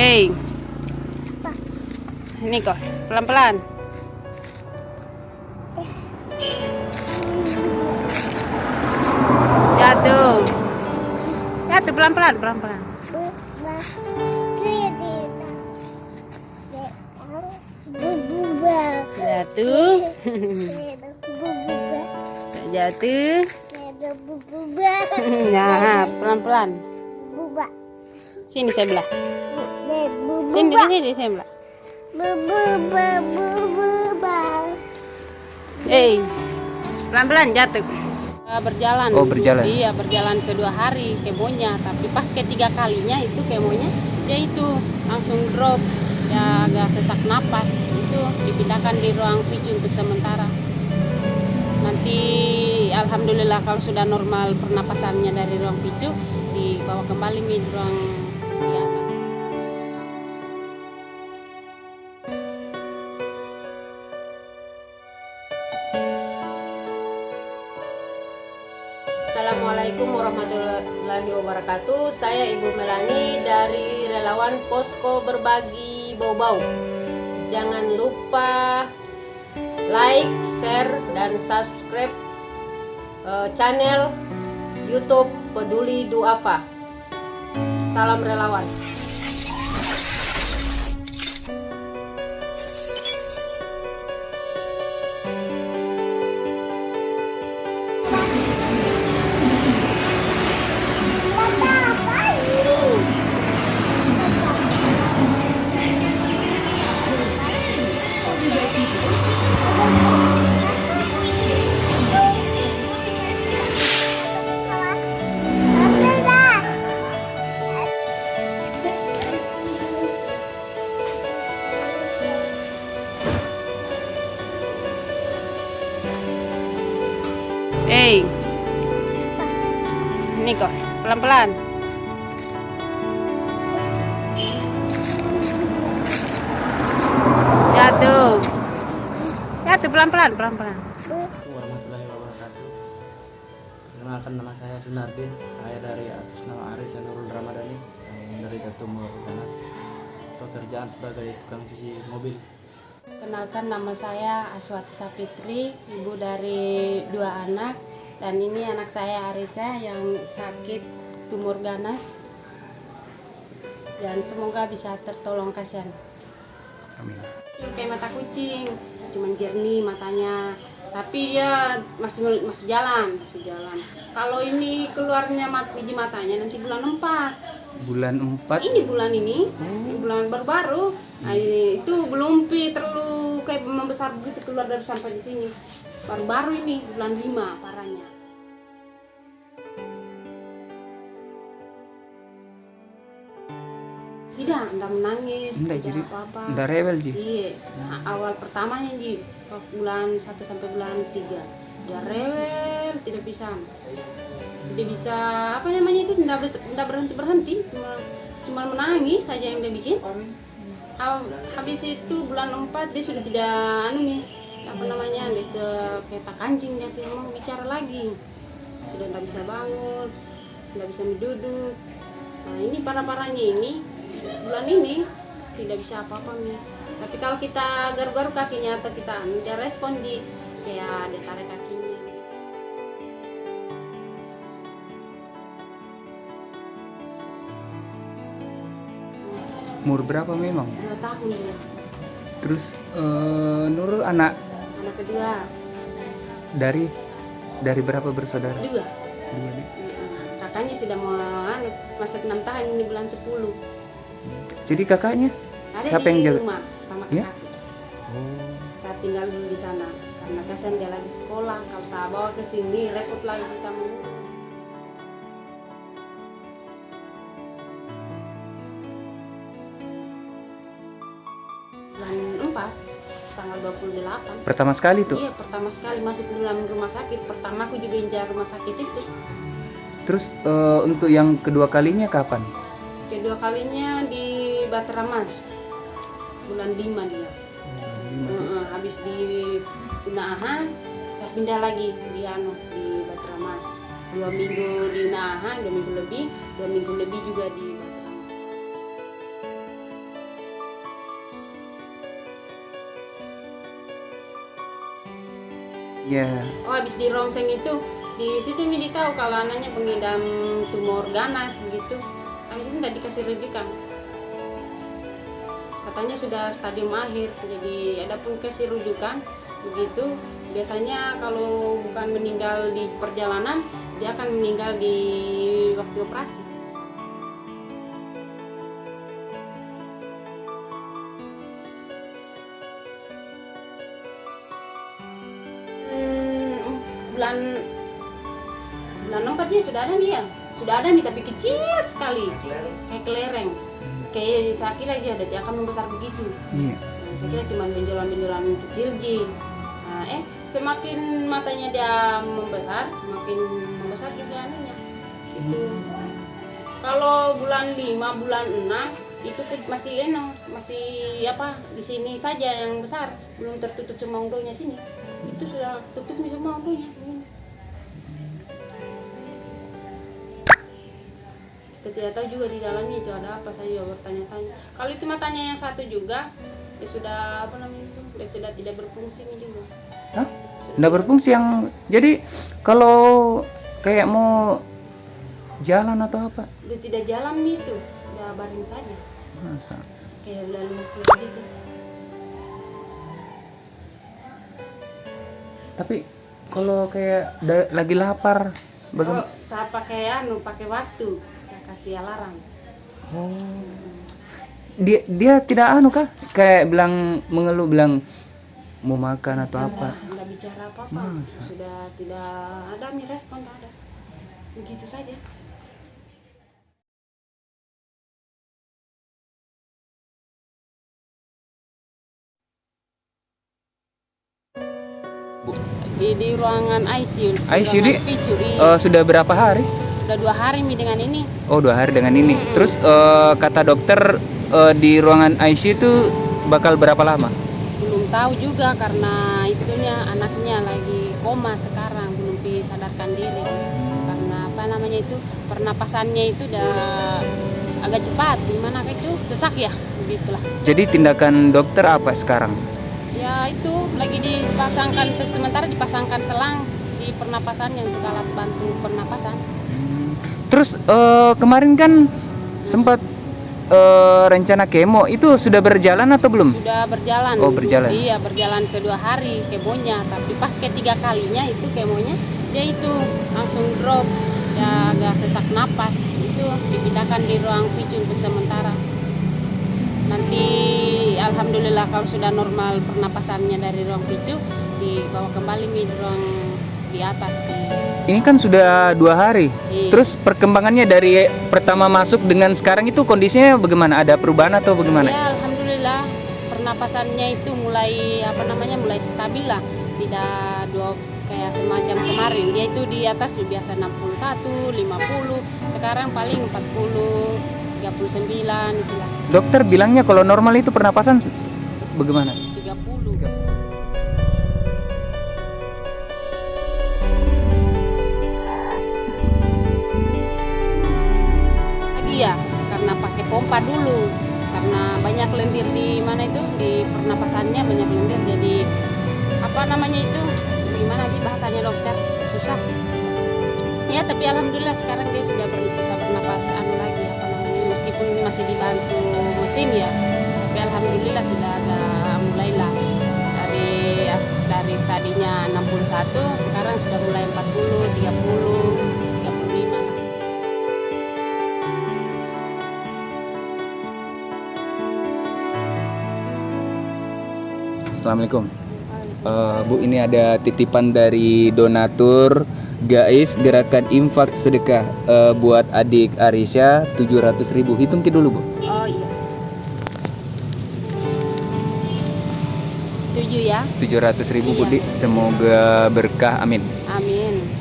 Hei, ini kok pelan-pelan. Jatuh, jatuh pelan-pelan, pelan-pelan. Jatuh, jatuh. Nah, pelan-pelan. Sini saya belah. Sini saya belah. Pelan-pelan jatuh. Berjalan. Oh, berjalan. Iya, berjalan kedua hari kemonya, tapi pas ketiga kalinya itu kemonya dia itu langsung drop, ya agak sesak napas. Itu dipindahkan di ruang PICU untuk sementara. Nanti alhamdulillah kalau sudah normal pernapasannya dari ruang PICU dibawa kembali di ruang di atas. Assalamualaikum warahmatullahi wabarakatuh. Saya Ibu Melani dari relawan Posko Berbagi Bau-Bau. Jangan lupa like, share, dan subscribe channel YouTube Peduli Duafa. Salam relawan. Hei, ini kok pelan-pelan. Jatuh, jatuh pelan-pelan, pelan-pelan. Warahmatullahi wabarakatuh. Perkenalkan, nama saya Sunardin. Saya dari atas nama Aris Nurul Ramadhani dari Tumor Ganas. Pekerjaan sebagai tukang cuci mobil. Kenalkan, nama saya Aswati Sapitri, ibu dari 2 anak, dan ini anak saya Arisa yang sakit tumor ganas, dan semoga bisa tertolong kasihan. Amin. Kayak mata kucing, cuman jernih matanya, tapi dia masih jalan. Kalau ini keluarnya biji matanya nanti bulan 4. Bulan 4. Ini bulan ini, bulan baru-baru. Nah, itu belum terlalu kayak membesar begitu keluar dari sampai di sini. Baru-baru ini bulan 5 parahnya. Tidak menangis, tidak apa-apa. Tidak rewel Ji. Iya. Nah, awal pertamanya Ji, bulan 1 sampai bulan 3. Dia rewel, tidak bisa apa namanya itu, tidak berhenti, cuma menangis saja yang dia bikin. Habis itu bulan 4 dia sudah tidak apa namanya, dia kayak tak kancing, dia tidak mau bicara lagi, sudah tidak bisa bangun, tidak bisa duduk. Nah, ini parah-parahnya ini bulan ini tidak bisa apa-apa nih. Tapi kalau kita garuk-garuk kakinya atau kita dia respon kayak dia tarik kakinya. Umur berapa memang? 2 tahun dia. Terus Nurul anak Kedua. Dari berapa bersaudara? 2. 2 nih. Kakaknya sudah mau masuk 6 tahun ini bulan 10. Jadi kakaknya Ada siapa yang di jaga? rumah sama Ya? kakak. Oh. Saya tinggal dulu di sana karena kasihan dia lagi sekolah. Kalau saya bawa ke sini repot lagi kita mengurus. Bulan 4 tanggal 28. Pertama sekali tuh. Iya, pertama sekali masuk ke dalam rumah sakit. Pertama aku juga injak rumah sakit itu. Terus untuk yang kedua kalinya kapan? Kedua kalinya di Batramas bulan 5 dia. Habis di Unahan saya pindah lagi di Batramas. 2 minggu di Unahan, 2 minggu lebih juga di Batramas. Ya. Oh, habis di rongseng itu di situ Mi tahu kalau anaknya pengidam tumor ganas begitu. Habis itu tidak dikasih rujukan. Katanya sudah stadium akhir, jadi ada pun kasih rujukan begitu. Biasanya kalau bukan meninggal di perjalanan, dia akan meninggal di waktu operasi. Bulan 4 sudah ada nih ya, sudah ada nih tapi kecil sekali, kayak kelereng. Kayak saya kira dia akan membesar begitu. Iya. Saya kira cuma benjolan-benjolan kecil ji. Nah, semakin matanya dia membesar, semakin membesar juga anunya. Itu. Kalau bulan 5, bulan 6 itu masih apa di sini saja yang besar, belum tertutup semua undonya sini. Itu sudah tutup semua undonya. Kita tidak tahu juga di dalamnya itu ada apa, saya juga bertanya-tanya. Kalau itu matanya yang satu juga, ya sudah apa namanya itu, sudah tidak berfungsi juga. Hah? Nggak berfungsi yang jadi kalau kayak mau jalan atau apa? Dia tidak jalan itu, udah baring saja. Masa? Kayak lalu gitu. Tapi kalau kayak lagi lapar, bagaimana? Oh, saya pakai waktu, saya kasih alarm. Oh. Dia tidak kah? Kayak mengeluh bilang mau makan atau apa? Tidak bicara apa-apa. Masa? Sudah tidak ada respon, tidak ada. Begitu saja. Di ruangan ICU. ICU ruangan PICU, iya. Sudah berapa hari? Sudah 2 hari Mi dengan ini. Oh, 2 hari dengan ini. Terus kata dokter di ruangan ICU itu bakal berapa lama? Belum tahu juga karena itunya anaknya lagi koma sekarang, belum disadarkan diri. Karena apa namanya itu, pernapasannya itu udah agak cepat. Gimana itu? Sesak ya, begitulah. Jadi tindakan dokter apa sekarang? Ya itu lagi dipasangkan, untuk sementara dipasangkan selang di pernapasannya untuk alat bantu pernapasan. Terus kemarin kan sempat rencana kemo itu sudah berjalan atau belum? Sudah berjalan. Oh, berjalan. Iya, berjalan kedua hari kemonya, tapi pas ketiga kalinya itu kemonya dia itu langsung drop, ya agak sesak napas. Itu dipindahkan di ruang PICU untuk sementara. Nanti alhamdulillah kalau sudah normal pernapasannya dari ruang PICU, dibawa kembali di ruang di atas. Ini kan sudah 2 hari. Iya. Terus perkembangannya dari pertama masuk dengan sekarang itu kondisinya bagaimana? Ada perubahan atau bagaimana? Ya alhamdulillah pernapasannya itu mulai mulai stabil lah, tidak kayak semacam kemarin. Dia itu di atas biasa 61, 50, sekarang paling 40, 39 itulah. Dokter bilangnya kalau normal itu pernapasan bagaimana? 30. Lagi ya, karena pakai pompa dulu. Karena banyak lendir di mana itu, di pernapasannya banyak lendir, jadi apa namanya itu, gimana sih bahasanya dokter, susah. Ya tapi alhamdulillah sekarang dia sudah bisa bernapas lagi apa namanya, meskipun masih dibantu mesin ya, tapi alhamdulillah sudah agak mulailah dari tadinya 61 sekarang sudah mulai 40, 30, 35. Assalamualaikum. Bu, ini ada titipan dari donatur Gais Gerakan Infak Sedekah buat adik Arisha 700.000. Hitung dulu, Bu. Oh iya. 7 ya. 700.000, Iya. Budi. Semoga berkah. Amin. Amin.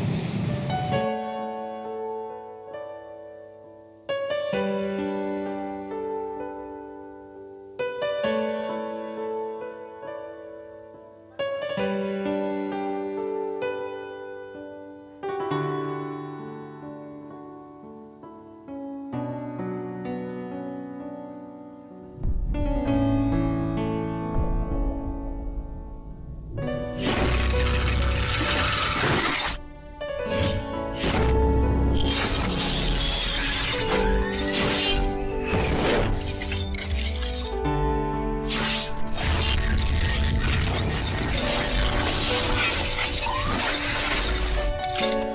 kasih.